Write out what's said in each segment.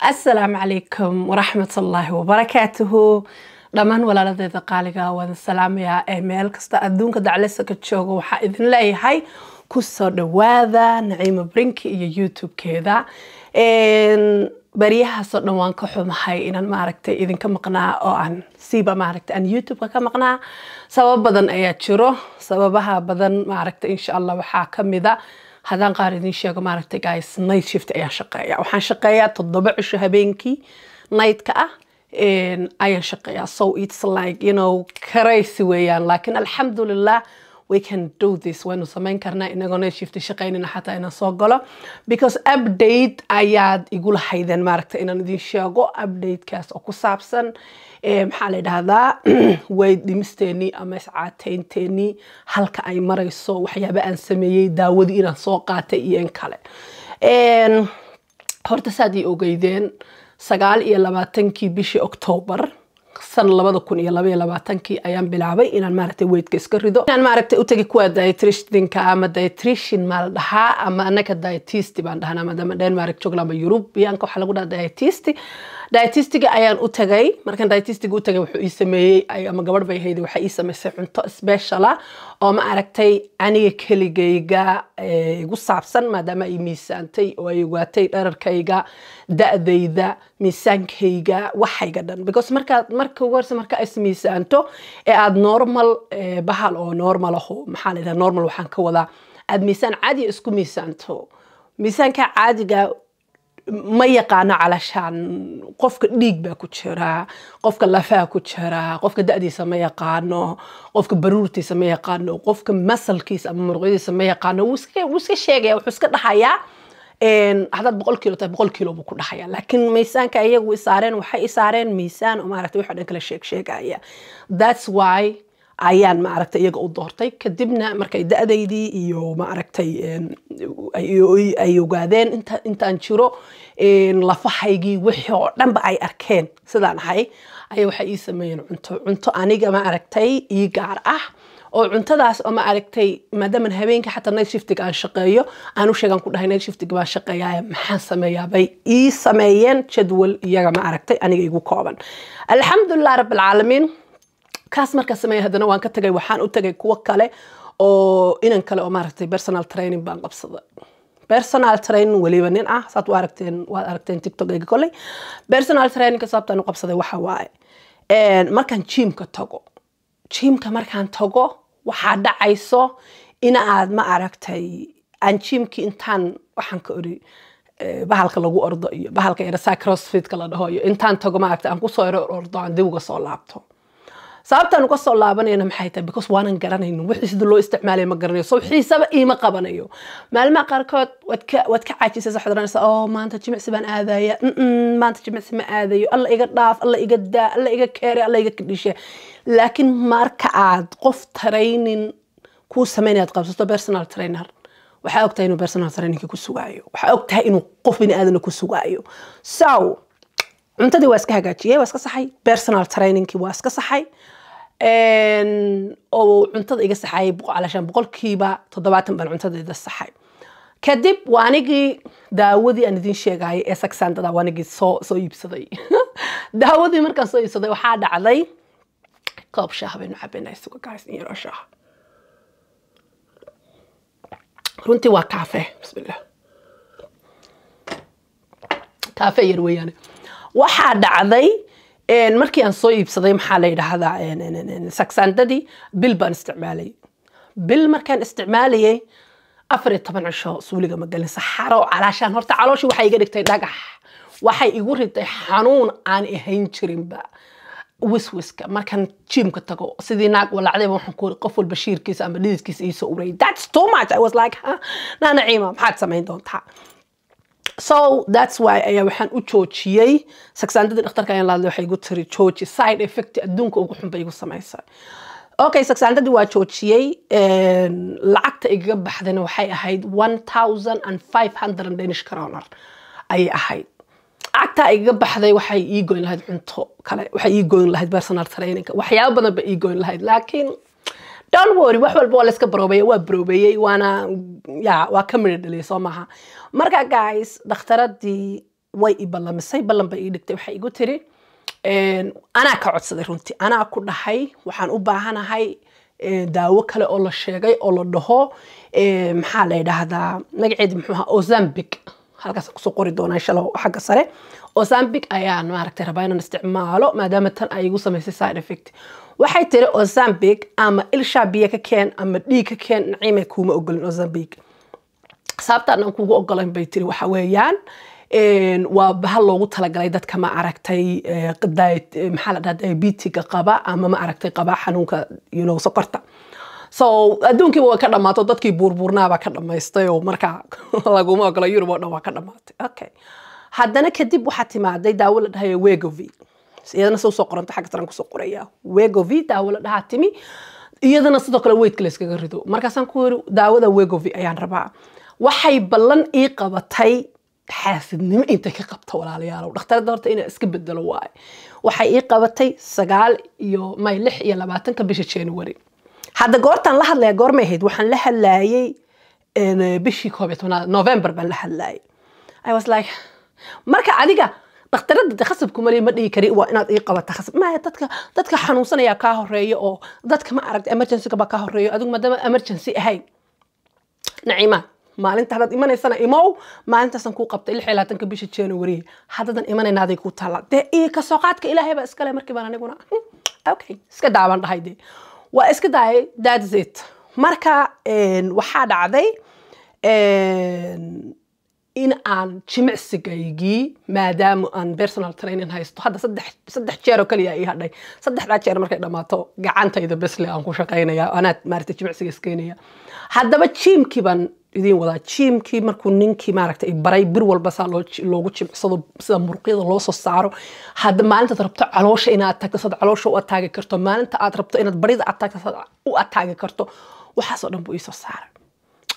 السلام عليكم ورحمة الله وبركاته. دمان ولا لدي قالقة والسلام يا إيميل كستا أدونك دعلسك تشوغو وحا إذن لاي هاي كسر دواذا نعيم برينكي إيا يوتيوب كذا بريها صرنا وانكحو محاي إنان ماركتي إذن كمقنا أو عن سيبا ماركتي أن يوتيوب كمقنا سبب بدن أيات شروع سببها بدن ماركتي إن شاء الله وحا كمذا هذا قاردين شيء ماركتي جايز نايت شيفت أي شقية وحن شقية تضبع شهبينكي نايت كأ إن أي شقية so it's like you know crazy ويان لكن الحمد لله we can do this وإنه سمين كرنا إنه نايت شيفت شقينا حتى إنه صقله because update أياد يقول هيدا ماركتي إنه ندين شيء update كاس أو كسابسن محل هذا ويدمستني أما ساعتين تاني هلك أي مرة يسوي وحيابة أن سميه داود إلى سوقاته ينكله. هرت سادي أوجيدين سجال إلى لباتنكي بشي أكتوبر سنة لبض كون إلى لباتنكي أيام بلعبي إن المعركة ويد كسكريدو. إن المعركة أتجي كوا دايتريشتين كأما دايتريشين مالها أما أنا كدايتيستي بعدها أنا مدام دين المعركة شغلة بيوروب بيانكو حلقونا دايتيستي. دايتيستيga ayaan u tagay markaan dايتيستيga u tagay wuxuu ii sameeyay ay ama gabadh bay hayday waxa ii sameysay cunto special ah oo ma aragtay aniga keligayga igu saabsan maadaama ay miisaantay oo ay ogaatay dhararkayga da'dayda miisaankayga waxayga dhan because marka is miisaanto ee aad normal bahal oo normal ah maxaa la yiraahdaa normal waxaan ka wadaa aad miisaan caadi isku miisaanto miisaanka caadiga ما يقانا علشان قفك ديك باكو تشرا قفك لفاكو تشرا قفك دادي سما يقانو قفك برورتي سما يقانو قفك مسل كيس أما مرغيدي سما يقانو وسك شيء وحسك دحيا إن هذا بقول كيلو طيب بقول كيلو بكون دحيا لكن ميسان كأيه ويسارين وحي إسارين ميسان وما عرفت واحد كل شيء أيه that's why ayaan ma aragtay iyaga u doortay kadibna markay da'daydii iyo ma aragtay ay ogaadeen intaan jiro lafahaygii wixii oo dhanba ay arkeen sidaan ahay ayay waxa ii sameeyeen cunto aniga ma aragtay ii gaar ah oo cuntadaas oo ma aragtay maadaama habeenka xataa night shiftiga aan shaqeeyo aan u sheegan ku dhahay night shiftiga baa shaqeeyaa maxaan sameeyaa bay ii sameeyeen jadwal iyaga ma aragtay aniga igu kooban alxamdulillah rabbil caalamiin kaas marka sameeyay hadana waan ka tagay waxaan u tagay kuwa kale oo inan kale oo maaragtay personal training baan qabsaday personal training waliba nin ah saad waad aragteen TikTok ayga kulay personal training ka sababtaan u qabsaday waxa waaye markaan gymka markaan tago waxa dhacayso in aad ma aragtay aan gymki intaan waxaan ka ori bahalka lagu ordo iyo bahalka yarasa crossfit kala dhaho iyo intaan tago ma aragtay aan ku soo ordo aan dib uga soo laabto sababtaan uga soo laabanayna maxay tahay because waanan garanayno wixii sida loo isticmaalay ma garanayo soo xiisaba iima qabanayo maalmaha qaarkood wad ka caajisay xadranaysa oo maanta jimicsi baan aadaya maanta jimicsi ma aadayo alla iga dhaaf alla iga daa alla iga keere alla iga kidhishe laakiin marka aad qof training ku sameeyay qabsato personal trainer waxa ogtahay inuu personal training ku sugaayo waxa ogtahay inuu qof bini aadan ku sugaayo so cuntadii waa iska hagaajiyay waa iska saxay personal trainingkii waa iska saxay oo cuntada iga saxay علشان boqolkiiba 70 baan cuntadeeda saxay kadib waanigii daawadii aan idin sheegay ee saxandada waanigii soo iibsaday daawadii markaan soo iibsaday waxa dhacday koob shaah baan cabaynay suuqa guys iyo shaah runtii waa kaafe bismillah kaafe yar weeyaan waxa dhacday markii aan soo iibsaday maxaa la yiraahdaa saxandadii bil baan isticmaalay bil markaan isticmaalayay 14 cisho suuliga ma galin saxaro علشان horta calooshi waxay iga dhigtay dhagax waxay igu riday xanuun aan ahayn jirinba wiswiska markaan gymka tago sidii naag walacday waxaan ku qof walba shiirkiisa ama dhididkiisa ii soo uray that's too much I was like naciima maxaad sameyn doontaa so that's why I waxaan u joojiyay saxandada dhakhtarka ayaan laadlay waxay igu tiri jooji side effect adduunka ugu xun bay igu sameysay okay saxandadii waa joojiyay lacagta iga baxdayna waxay ahayd 1500 Danish kroner ay ahayd lacagta iga baxday waxay ii goyn lahayd cunto kale waxay ii goyn lahayd personal training waxyaabo badan ba ii goyn lahayd laakiin don't worry wax walba waa la iska brobeeyay waana waa ka mid dhalay soo maaha marka guys dhakhtaradii way ibalamisay ballan bay ii dhigtay waxay igu tiri anaa ka codsaday runtii anaa ku dhahay waxaan u baahanahay daawo kale oo la sheegay oo la dhaho maxaa la yidhaahdaa magaceedu muxuu ahaa Ozempic halkaas ku soo qori doonaa insha Allah xagga sare Ozempic ayaan maaragtay rabaa inaan isticmaalo maadaama tan ay igu samaysay side effect waxay tiri Ozempic ama ilsha biyo ka keen ama dhiig ka keen Naciima kuma ogolin Ozempic sababta aan kugu ogolayn bay tiri waxa weeyaan waa bahal loogu talagalay dadka ma aragtay qadaayad maxaa la dhahaa diabetes qaba ama ma aragtay qaba xanuunka sokorta so adduunkii waa ka dhamaato dadkii buurbuurnaaba ka dhamaystay oo marka laguma ogolo Yurub oo dhan waa ka dhamaatay okay haddana kadib waxa timaaday daawo la dhahay Wegovy iyadana soo qoranta xagga taran ku soo qoraya Wegovy daawo la dhahaa timi iyadana sidoo kale weight la iskaga rido markaasaan ku yiri daawada Wegovy ayaan rabaa waxay ballan ii qabatay xaasidnimo inta ka qabto walaalayaal dhakhtarada horta inay iska bedelo waay waxay ii qabatay 9 iyo may 6 iyo 20 bisha January hadda goortan la hadlay goorma ahayd waxaan la hadlayay bishii 11 November baan la hadlayay I was like marka adiga dhakhtarada khasabku ma dhigi kari waa inaad ii qabato khasab ma dadka xanuunsanaya ka horeeyo oo dadka ma aragtay emergency ka ba ka horeeyo adigu madama emergency ahay Naciima maalinta hadaad imanaysana imow maalintaasaan ku qabtay 16 bisha January hadadan imanaynaday ku taala ee ka soo qaadka Ilaahay ba iska leh markii baan aniguna okay iska daawan dhahayde waa iska daayay that's it marka waxa dhacday in aan jimicsigaygii maadaama aan personal training haysto hadda saddex jeer oo kaliya ii hadhay saddexda jeer markay dhamaato gacantayda bes le aan ku shaqeynaya anaad maartay jimicsiga iskeenaya haddaba gymkii baan idin wadaa gymkii markuu ninkii maaragtay baray bir walba saa loogu jimicsado sida muruqyada loo soo saaro hadda maalinta rabto caloosha inaad tagto sad caloosha u ataagi karto maalinta aad rabto inaad barida aad tagto sad u ataagi karto waxaas oo dhan buu ii soo saaray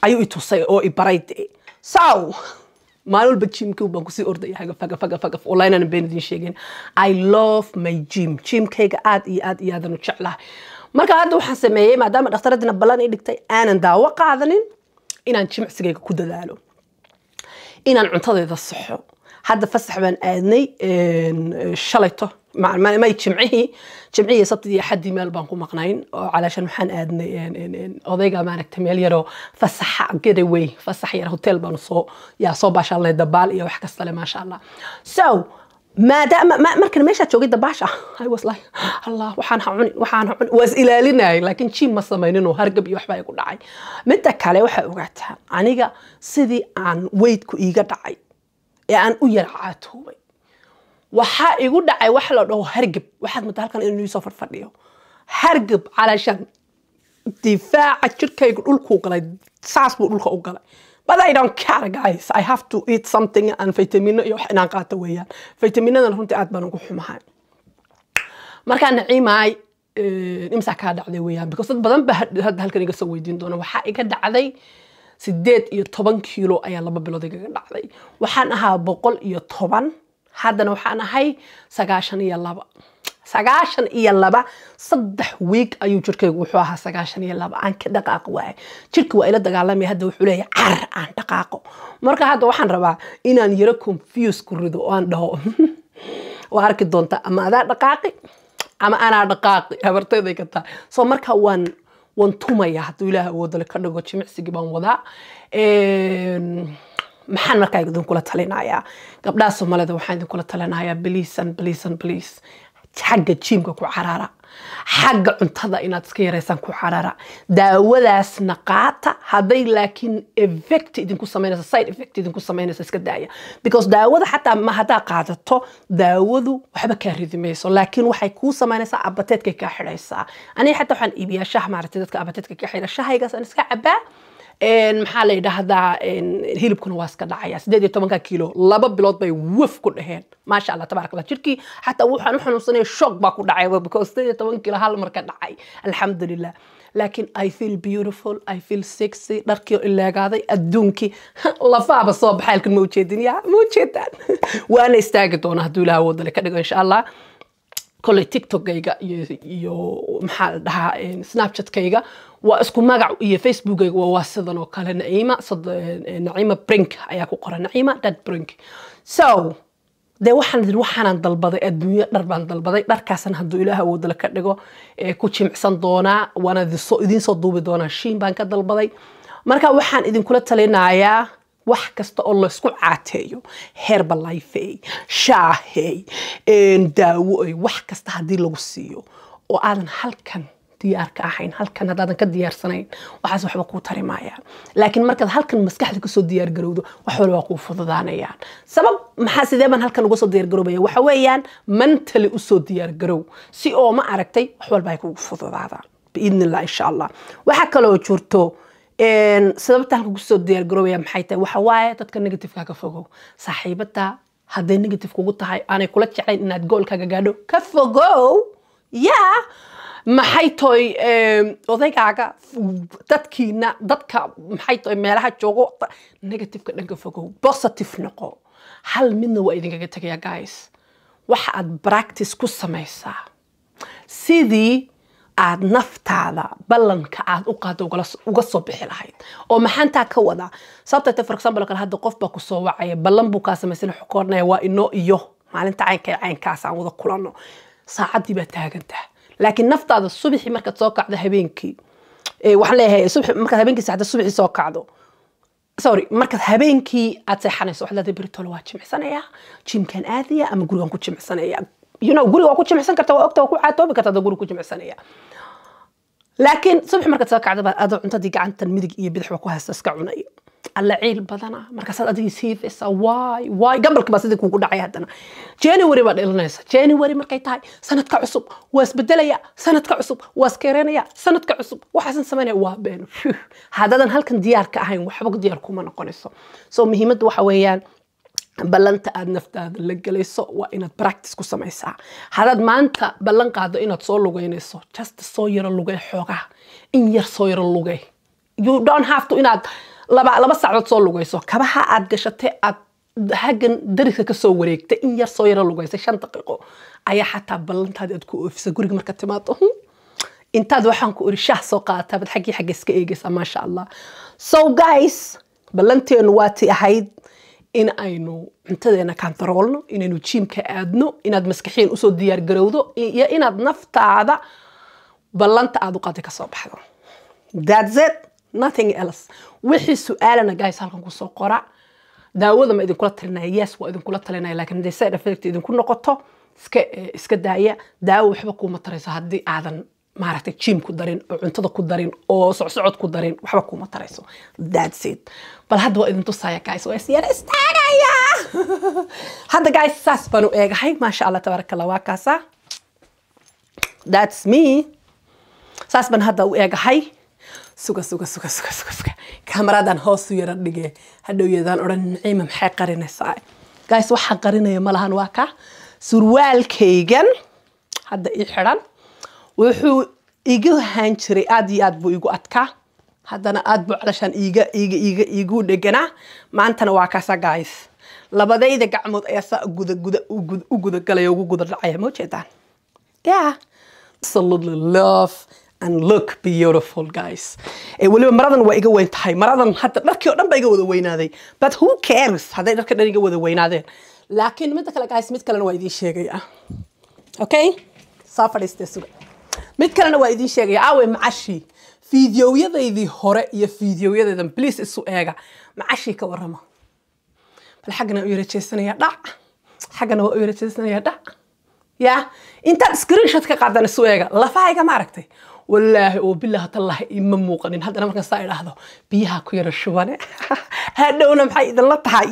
ayuu i tusay oo i baray so maalul ba gymkii baan ku sii ordaya faga online aan beenidin sheegin I love my gymkayga aad iyo aad u jeclahay marka hadda waxaan sameeyay maadaama dhakhtaradina ballan ii dhigtay aanan daawo qaadanin inaan jimicsigayga ku dadaalo inaan cuntadeeda saxo hadda fasax baan aadnay shalayto ma jimcihii sabtidii xadii meel baan ku maqnayn oo calaashan waxaan aadnay odayga maaragtay meel yaro fasaxa getaway fasax yar hotel baan soo baashalnay dabaal iyo wax kasta le maasha Allah so maadaama markan meesha joogay dabaasha I was like Allah waxaan cuni was ilaalinay laakiin gym ma sameeyno hargab iyo waxba ay ku dhacay midda kale waxa ogaataa aniga sidii aan weight ku iiga dhacay ee aan u yar caatoobay waxa igu dhacay wax la dhaho hargab waxaad mid halkan inuu soo fadhiyo hargab calaashan difaaca jirkaygu dhulku galay saas buu dhulka u galay but I don't care guys I have to eat something and vitamin iyo wax inaan qaato weeyaan vitaminada runtii aad baan ugu xumahay marka Naciimay imsa ka dhacday weeyaan because dad badan ba hadda halkan iga soo weydiin doona waxa iga dhacday 18 kilo ayaa 2 bilood iga dhacday waxaan ahaa 110 haddana waxaan ahay 92 saddex week ayuu jirkaygu wuxuu ahaa 92 aan ka dhaqaaq waay jirku waa ila dagaalamay hadda wuxuu leeyahay car aan dhaqaaqo marka hadda waxaan rabaa inaan yara confuse ku rido oo aan dhaho waa arki doonta ama adaa dhaqaaqi ama ana dhaqaaqi habartayda ka taa soo marka waan tumaya hadduu Ilaahay wadale ka dhigo jimicsigii baan wadaa maxaan markaa idin kula talinayaa gabdhaha Soomaalida waxaan idin kula talinayaa please xagga gymka ku carara xagga cuntada inaad iska yareysaan ku carara daawadaasna qaata haday laakiin effect idinku sameynaysa side effect idinku sameynaysa iska daaya because daawada xataa ma hadaa qaadato daawadu waxba ka ridimayso laakiin waxay ku sameynaysaa abateedka ka xiraysaa ani xataa waxaan iibiyaa shaah maartay dadka abateedka ka xira shahaygaas aan iska cabaa maxaa la yiraahdaa hilibkuna waa iska dhacaya 18 kilo 2 bilood bay waf ku dhaheen maasha Allah tabaaraka Allah jirkii hatta waxaan u xanuunsanay shock baa ku dhacay because 18 kilo hal mar ka dhacay alxamdulillah laakiin I feel beautiful I feel sexy dharkii ilaagaaday adduunkii lafaaba soo baxalkan ma ujeedaan waana istaagi doona haduu Ilaahay wadale ka dhigo insha Allah كل تيك توك جيجا يو محل ده سناب كيجا واسكو مجا يه فيسبوك جيجا وواسطنا وكله نعيمة صد نعيمة برينك أياكو قرا نعيمة داد برينك so dee waxaan dalbaday adduunyo dhar baan dalbaday dharkaasna hadduu ilaaha awood la ka dhigo ku jimicsan doonaa waana idiin soo duubi doonaa shiin baan ka dalbaday marka waxaan idinkula talinayaa wax kasta oo la isku caateeyo Herbalife shaahey daawo wax kasta hadii lagu siiyo oo aadan halkan diyaar ka ahayn halkan hadaadan ka diyaarsanayn waxaas waxba ku tarimaaya laakiin markaad halkan maskaxda ka soo diyaar garowdo wax walba ku fududaanayaan sabab maxaa sidee baan halkan uga soo diyaar garoobaya waxa weeyaan mentally u soo diyaar garow si oo ma aragtay wax walba ay ku fududaadaan biidnillah insha Allah waxa kale oo jirto sababta halkan ku soo diyaar garoobaya maxay tahay waxa waaye dadka negative ka fogow saaxiibada haday negative kugu tahay aanay kula jeclayn inaad goolkaaga gaadho ka fogow maxay toy odaygaaga dadka maxay toy meelaha joogo negative ka dhanka fogow positive noqo hal midna waa idinkaga tagaya guys waxa aad practice ku samaysaa sidii aad naftaada ballanka aad u qaado uga soo bixi lahayd oo maxanta ka wada sababta for example kala hadda qof baa ku soo wacay ballan buu ka samaysan xukoornaa waa inoo iyo maalinta caynkaas aan wada kulano saacadii baa taagantaa laakiin naftaada subaxii markaad soo kacdo habeenkii waxaan leeyahay subax markaad habeenkii saacada subaxii soo kacdo markaad habeenkii aad seexanayso waxa la berito waa jimicsanaya jimkan aadiya ama gurigan ku jimicsanaya guriga ku jimicsan kartaa waa ogtaa ku caatoobi kartaa guriga ku jimicsanaya laakiin subax markaad soo kacdo aad cuntadii gacantan midig iyo bidix ku haysta iska cunay alla ciil badana markaas aad adiga siifaysa waay gabalka baa sidii kugu dhacay hadana January baa dhilanaysa January markay tahay sanadka cusub waa isbedelaya sanadka cusub waa iskeeranaya sanadka cusub waxaan sameynaa waa been hadadan halkan diyaar ka ahayn waxba diyaar kuma noqonayso soo muhiimadu waxa weeyaan ballanta aad naftaada la galayso waa inaad practice ku samaysaa hadaad maanta ballan qaado inaad soo lugeynayso just soo yaro lugay xoogaa in yar soo yaro lugay you don't have to inaad laba saacadood soo lugayso kabaha aad gashatay aad hagan dariska ka soo wareegtay in yar soo yaro lugaysay 5 daqiiqo ayaa xataa ballantaada aad ku oofisa guriga marka timaado intaad waxaan ku irshaah soo qaadataa bad xagga iska eegaysa ma sha Allah so guys ballanteenu waati ahayd in aynu cuntadeena kantaroolno inaynu jimka aadno inaad maskaxiin u soo diyaar garowdo iyo inaad naftaada ballanta aad u qaatay ka soo baxdo that's it nothing else wixii su'aalana guys halkan ku soo qora daawada ma idin kula talinaya yes waa idin kula talinaya laakiin de side effect idin ku noqoto iska daaya daawo waxba kuma tarayso hadii aadan maaragtay jim ku darin oo cuntada ku darin oo socod ku darin waxba kuma tarayso that's it bal hadda waa idin tusaya guys waa isiyar istaagaya hadda guys saas banu eegahay ma sha Allah tabarakallah waa kaasa that's me saas ban hadda u eegahay suga kameradan hoos u yara dhige hadhowyeedaan oran Naciima maxay qarinaysaa guys waxa qarinaya malahan waa ka surwaalkaygan hadda ii xiran wuxuu igu haan jiray aad iyo aad buu igu adkaa haddana aad buu calashan igu dhegana maantana waa kaasa guys labadayda gacmood ayaa saa guda galay ugu guda dhacaya ma jeedaan absolutely love and look beautiful guys waliba maradan waa iga weyn tahay maradan hadda dharkii oo dhan baa iga wada weynaaday but who cares haday dharka dhan iga wada weynaadeen laakiin mid kale guys mid kalena waa idin sheegaya okay saafadiste suga mid kalena waa idin sheegaya aawe macashi fiidiyowyadaydii hore iyo fiidiyoyadeedan please isu eega macashi ka warama bal xagana u yarajeysanaya dhac xagana waa u yarajeysanaya dhac intaad screenshot ka qaadan isu eega lafahayga ma aragtay wallaahi oo billahi tallahi ima muuqanin haddana markaan saa idhaahdo biyaha ku yara shubane hadhowna maxay idinla tahay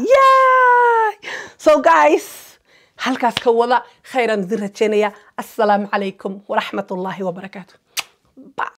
so guys halkaas ka wada khayran idin rajaynaya assalaamu calaykum waraxmatullaahi wabarakaatuh